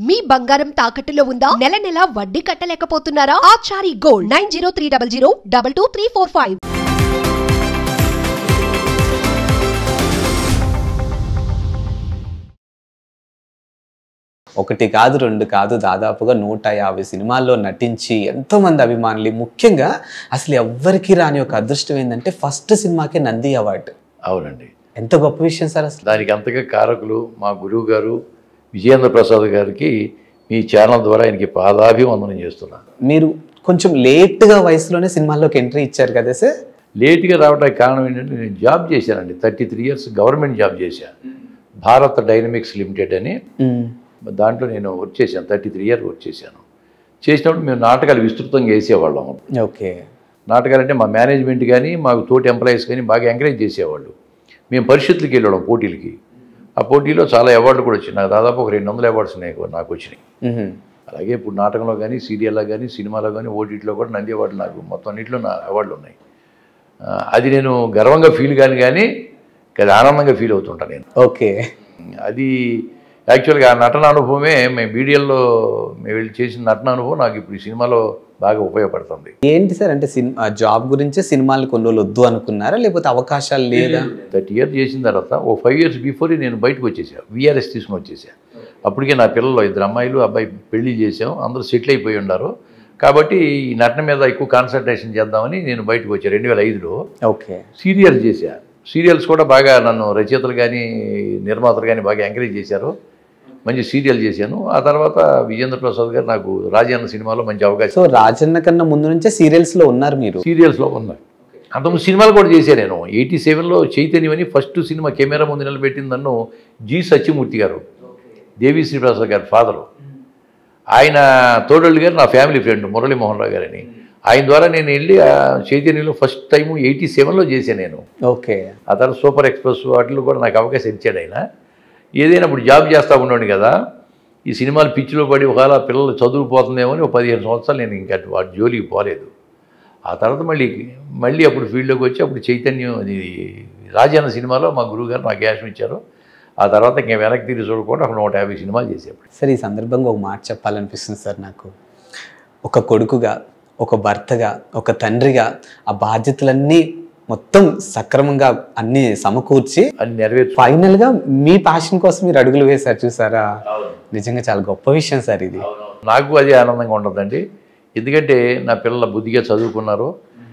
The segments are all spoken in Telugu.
మీ బంగారం తాకట్టులో ఉందా? నెల నెల వడ్డీ కట్టలేకపోతున్నారా? ఆచారి గోల్డ్ 9030022345. ఒకటి కాదు, రెండు కాదు, దాదాపుగా 150 సినిమాల్లో నటించి ఎంతోమంది అభిమానులు, ముఖ్యంగా అసలు ఎవ్వరికి రాని ఒక అదృష్టం ఏంటంటే ఫస్ట్ సినిమాకే నంది అవార్డు. అవునండి, ఎంత గొప్ప విషయం సార్. అసలు దానికి అంతగా కారకులు మా గురువు గారు విజయేంద్ర ప్రసాద్ గారికి మీ ఛానల్ ద్వారా ఆయనకి పాదాభివందనం చేస్తున్నాను. మీరు కొంచెం లేట్గా వయసులోనే సినిమాల్లోకి ఎంట్రీ ఇచ్చారు కదా సార్? లేట్గా రావడానికి కారణం ఏంటంటే నేను జాబ్ చేశానండి. 33 years గవర్నమెంట్ జాబ్ చేశాను. భారత్ డైనమిక్స్ లిమిటెడ్ అని, దాంట్లో నేను వర్క్ చేశాను. 33 years వర్క్ చేశాను. చేసినప్పుడు మేము నాటకాలు విస్తృతంగా వేసేవాళ్ళం. ఓకే. నాటకాలు అంటే మా మేనేజ్మెంట్ కానీ మాకు తోటి ఎంప్లాయీస్ కానీ బాగా ఎంకరేజ్ చేసేవాళ్ళు. మేము పరిషత్తులకి వెళ్ళాం, పోటీలకి. ఆ పోటీలో చాలా అవార్డులు కూడా వచ్చినాయి. నాకు దాదాపు ఒక 200 అవార్డ్స్ నాకు వచ్చినాయి. అలాగే ఇప్పుడు నాటకంలో కానీ, సీరియల్లో కానీ, సినిమాలో కానీ, ఓటీటీలో కూడా నంది అవార్డులు నాకు మొత్తం అన్నింటిలో నా అవార్డులు ఉన్నాయి. అది నేను గర్వంగా ఫీల్ కానీ అది ఆనందంగా ఫీల్ అవుతుంటాను నేను. ఓకే. అది యాక్చువల్గా ఆ నటన అనుభవమే మేము మీడియాలో మేము వెళ్ళి చేసిన నటన అనుభవం నాకు ఇప్పుడు ఈ సినిమాలో బాగా ఉపయోగపడుతుంది. ఏంటి సార్ అంటే సినిమా జాబ్ గురించే సినిమాలు కొన్ని రోజులు వద్దు అనుకున్నారా, లేకపోతే అవకాశాలు లేదా? 30 years చేసిన తర్వాత ఓ 5 years బిఫోర్ నేను బయటకు వచ్చేసాను. VRS తీసుకుని వచ్చేసాను. అప్పటికే నా పిల్లలు 2 అమ్మాయిలు అబ్బాయి పెళ్లి చేసాం. అందరూ సెటిల్ అయిపోయి ఉన్నారు. కాబట్టి ఈ నటన మీద ఎక్కువ కాన్సన్ట్రేషన్ చేద్దామని నేను బయటకు వచ్చాను 2005లో. ఓకే. సీరియల్ చేశాను. సీరియల్స్ కూడా బాగా నన్ను రచయితలు కానీ నిర్మాతలు కానీ బాగా ఎంకరేజ్ చేశారు. మంచి సీరియల్ చేశాను. ఆ తర్వాత విజేంద్ర ప్రసాద్ గారు నాకు రాజన్న సినిమాలో మంచి అవకాశం. సో రాజన్న కన్నా ముందు నుంచే సీరియల్స్లో ఉన్నారు మీరు? సీరియల్స్లో ఉన్నారు. అంతకుముందు సినిమాలు కూడా చేశాను నేను. 87లో చైతన్యం అని ఫస్ట్ సినిమా కెమెరా ముందు నిలబెట్టింది నన్ను జి సత్యమూర్తి గారు, దేవిశ్రీ ప్రసాద్ గారు ఫాదరు. ఆయన తోడళ్ళు గారు నా ఫ్యామిలీ ఫ్రెండ్ మురళీమోహన్ రావు గారని. ఆయన ద్వారా నేను వెళ్ళి చైతన్యంలో ఫస్ట్ టైము 87లో చేశాను నేను. ఓకే. ఆ తర్వాత సూపర్ ఎక్స్ప్రెస్ వాటిలో కూడా నాకు అవకాశం ఇచ్చాడు ఆయన. ఏదైనా ఇప్పుడు జాబ్ చేస్తూ ఉన్నాడు కదా, ఈ సినిమాలు పిచ్చిలో పడి ఒకవేళ పిల్లలు చదువుపోతుందేమో అని 15 సంవత్సరాలు నేను ఇంకా వాటి జోలికి పోలేదు. ఆ తర్వాత మళ్ళీ అప్పుడు ఫీల్డ్లోకి వచ్చి అప్పుడు చైతన్యం అది రాజన్న సినిమాలో మా గురువుగారు నాకు క్యాష్ ఇచ్చారు. ఆ తర్వాత ఇంకా వెనక్కి తిరిగి చూడకుండా ఒక 150 సినిమాలు చేసేప్పుడు. సార్ ఈ సందర్భంగా ఒక మాట చెప్పాలనిపిస్తుంది సార్ నాకు. ఒక కొడుకుగా, ఒక భర్తగా, ఒక తండ్రిగా ఆ బాధ్యతలన్నీ మొత్తం సక్రమంగా అన్ని సమకూర్చి అన్ని నెరవేర్చు ఫైనల్గా మీ ప్యాషన్ కోసం మీరు అడుగులు వేశారు చూసారా? నిజంగా చాలా గొప్ప విషయం సార్ ఇది. నాకు అది ఆనందంగా ఉండదండి. ఎందుకంటే నా పిల్లల బుద్ధిగా చదువుకున్నారు,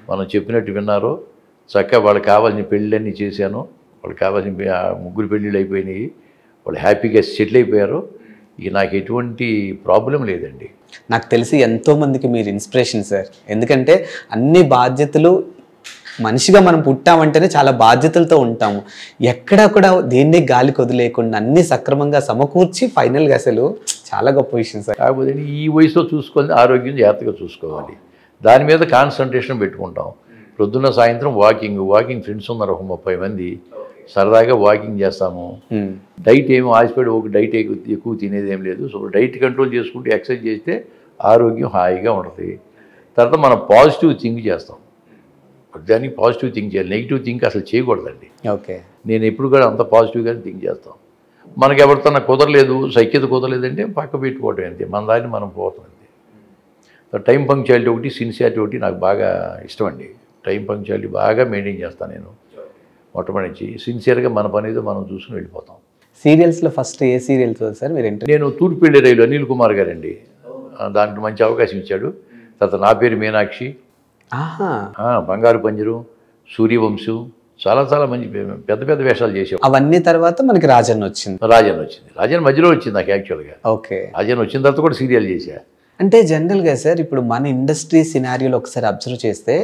మనం చెప్పినట్టు విన్నారు, చక్కగా వాళ్ళకి కావాల్సిన పెళ్ళిళ్ళన్నీ చేశాను. వాళ్ళకి కావాల్సిన 3 పెళ్ళిళ్ళు అయిపోయినాయి. వాళ్ళు హ్యాపీగా సెటిల్ అయిపోయారు. ఇక నాకు ఎటువంటి ప్రాబ్లం లేదండి. నాకు తెలిసి ఎంతోమందికి మీరు ఇన్స్పిరేషన్ సార్. ఎందుకంటే అన్ని బాధ్యతలు, మనిషిగా మనం పుట్టామంటేనే చాలా బాధ్యతలతో ఉంటాము. ఎక్కడా కూడా దేన్ని గాలి కొదిలేకుండా అన్ని సక్రమంగా సమకూర్చి ఫైనల్గా అసలు చాలా గొప్ప విషయం సార్. కాకపోతే ఈ వయసులో చూసుకొని ఆరోగ్యం జాగ్రత్తగా చూసుకోవాలి. దాని మీద కాన్సన్ట్రేషన్ పెట్టుకుంటాం. ప్రొద్దున్న సాయంత్రం వాకింగ్ ఫ్రెండ్స్ ఉన్నారు ఒక 30 మంది. సరదాగా వాకింగ్ చేస్తాము. డైట్ ఏమో ఆశపడి ఒక డైట్ ఎక్కువ తినేది ఏం లేదు. సో డైట్ కంట్రోల్ చేసుకుంటూ ఎక్సర్సైజ్ చేస్తే ఆరోగ్యం హాయిగా ఉంటుంది. తర్వాత మనం పాజిటివ్ థింక్ చేస్తాం. దానికి పాజిటివ్ థింక్ చేయాలి, నెగిటివ్ థింక్ అసలు చేయకూడదండి. ఓకే. నేను ఎప్పుడు కూడా అంత పాజిటివ్గానే థింక్ చేస్తాం. మనకి ఎవరితో కుదరలేదు, సైక్యత కుదరలేదంటే పక్క పెట్టుకోవటం అంతే, మన దాన్ని మనం పోతాం అంతే. టైం పంక్చువాలిటీ ఒకటి, సిన్సియారిటీ ఒకటి నాకు బాగా ఇష్టం అండి. టైం పంక్చువాలిటీ బాగా మెయింటైన్ చేస్తాను నేను. మొట్టమొదటి సిన్సియర్గా మన పని ఏదో మనం చూసుకుని వెళ్ళిపోతాం. సీరియల్స్లో ఫస్ట్ ఏ సీరియల్ సార్ మీరు? నేను తూర్పుపల్లి రైలు అనిల్ కుమార్ గారండి, దాంట్లో మంచి అవకాశం ఇచ్చాడు. తర్వాత నా పేరు మీనాక్షి, బంగారు పంజరం, సూర్యవంశం, చాలా మంచి పెద్ద వేషాలు చేసాం. అవన్నీ తర్వాత మనకి రాజన్ వచ్చింది. రాజన్ మధ్యలో వచ్చింది నాకు యాక్చువల్గా. ఓకే. రాజన్ వచ్చిన తర్వాత కూడా సీరియల్ చేశా. అంటే జనరల్గా సార్ ఇప్పుడు మన ఇండస్ట్రీ సినారియోలో ఒకసారి అబ్జర్వ్ చేస్తే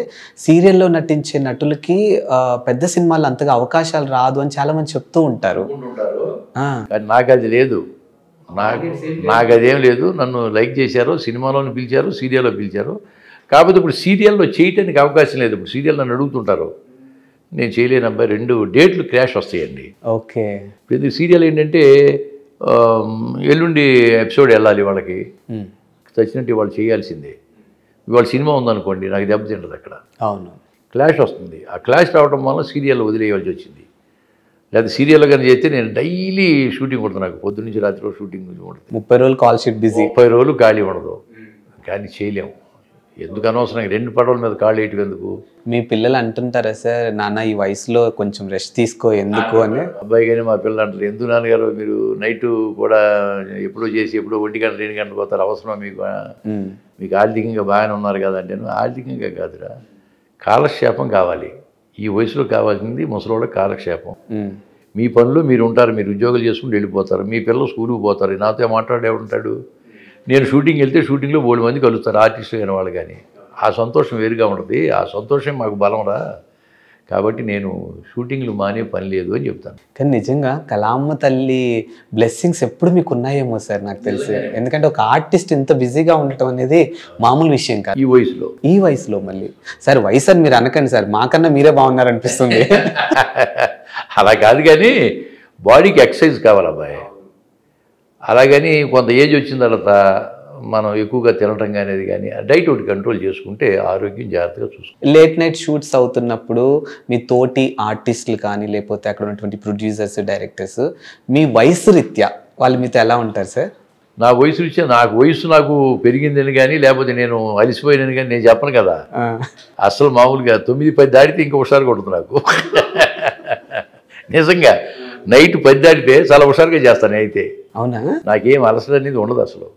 సీరియల్లో నటించే నటులకి పెద్ద సినిమాలు అంతగా అవకాశాలు రాదు అని చాలా మంది చెప్తూ ఉంటారు. కానీ నాకు అది లేదు. నాకు అదేం లేదు. నన్ను లైక్ చేశారు, సినిమాలోని పిలిచారు, సీరియల్లో పిలిచారు. కాకపోతే ఇప్పుడు సీరియల్లో చేయటానికి అవకాశం లేదు. ఇప్పుడు సీరియల్ నన్ను అడుగుతుంటారు, నేను చేయలేను అబ్బాయి, 2 డేట్లు క్రాష్ వస్తాయండి. ఓకే. ప్రతి సీరియల్ ఏంటంటే ఎల్లుండి ఎపిసోడ్ వెళ్ళాలి, వాళ్ళకి చచ్చినట్టు వాళ్ళు చేయాల్సిందే. ఇవాళ సినిమా ఉందనుకోండి, నాకు దెబ్బతింటది అక్కడ. అవును. క్లాష్ వస్తుంది. ఆ క్లాష్ రావడం వల్ల సీరియల్ వదిలేయవలసి వచ్చింది. లేదా సీరియల్ కానీ చేస్తే నేను డైలీ షూటింగ్ కొడుతాను. నాకు పొద్దున్న నుంచి రాత్రి షూటింగ్ కొడుతుంది. 30 రోజులు కాల్ షీట్ బిజీ. 30 రోజులు ఖాళీ ఉండదు. కానీ చేయలేము. ఎందుకు అనవసరం 2 పడవల మీద కాళ్ళు వేయటం ఎందుకు? మీ పిల్లలు అంటుంటారా సార్, నాన్న ఈ వయసులో కొంచెం రెస్ట్ తీసుకో ఎందుకు అని? అబ్బాయి కానీ మా పిల్లలు అంటారు, ఎందుకు నాన్నగారు మీరు నైట్ కూడా ఎప్పుడో చేసి ఎప్పుడో 1 గంట 2 గంటలు పోతారు, అవసరం మీకు? మీకు ఆర్థికంగా బాగానే ఉన్నారు కదా అంటే, ఆర్థికంగా కాదురా, కాలక్షేపం కావాలి. ఈ వయసులో కావాల్సింది ముసలోళ్ళకి కాలక్షేపం. మీ పనులు మీరు ఉంటారు, మీరు ఉద్యోగాలు చేసుకుంటూ వెళ్ళిపోతారు, మీ పిల్లలు స్కూల్కి పోతారు. నాతో మాట్లాడే ఉంటాడు. నేను షూటింగ్ వెళ్తే షూటింగ్లో 3 మంది కలుస్తారు, ఆర్టిస్టులు కానీ వాళ్ళు కానీ. ఆ సంతోషం వేరుగా ఉంటుంది. ఆ సంతోషం మాకు బలంరా. కాబట్టి నేను షూటింగ్లు మానే పని లేదు అని చెప్తాను. కానీ నిజంగా కళామ్మ తల్లి బ్లెస్సింగ్స్ ఎప్పుడు మీకు ఉన్నాయేమో సార్ నాకు తెలిసి. ఎందుకంటే ఒక ఆర్టిస్ట్ ఇంత బిజీగా ఉండటం అనేది మామూలు విషయం కాదు ఈ వయసులో. మళ్ళీ సార్ వయసు అని మీరు అనకండి సార్, మాకన్నా మీరే బాగున్నారు అనిపిస్తుంది. అలా కాదు కానీ బాడీకి ఎక్సర్సైజ్ కావాలి అబ్బాయి. అలాగని కొంత ఏజ్ వచ్చిన తర్వాత మనం ఎక్కువగా తినటం అనేది కానీ డైట్ ఒకటి కంట్రోల్ చేసుకుంటే ఆరోగ్యం జాగ్రత్తగా చూసుకోవాలి. లేట్ నైట్ షూట్స్ అవుతున్నప్పుడు మీ తోటి ఆర్టిస్టులు కానీ లేకపోతే అక్కడ ఉన్నటువంటి ప్రొడ్యూసర్స్, డైరెక్టర్స్ మీ వయసు రీత్యా వాళ్ళు మీతో ఎలా ఉంటారు సార్? నా వయసు రీత్యా నాకు పెరిగిందని కానీ లేకపోతే నేను అలిసిపోయినని కానీ నేను చెప్పను కదా. అసలు మామూలుగా 9-10 దాటితే ఇంకా హుషారుగా ఉంటుంది నాకు. నిజంగా నైట్ 10 దాటితే చాలా హుషారుగా చేస్తాను. అయితే అవునా? నాకేం అలసట అనేది ఉండదు అసలు.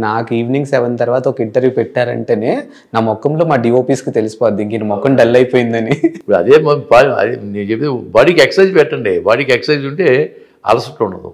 నాకు ఈవినింగ్ 7 తర్వాత ఒక ఇంటర్వ్యూ పెట్టారంటేనే నా ముఖంలో మా డిఓపీస్కి తెలిసిపోద్ది ఇంక ముఖం డల్ అయిపోయిందని. ఇప్పుడు అదే నేను చెప్పేది బాడీకి ఎక్సర్సైజ్ పెట్టండి. బాడీకి ఎక్సర్సైజ్ ఉంటే అలసట ఉండదు.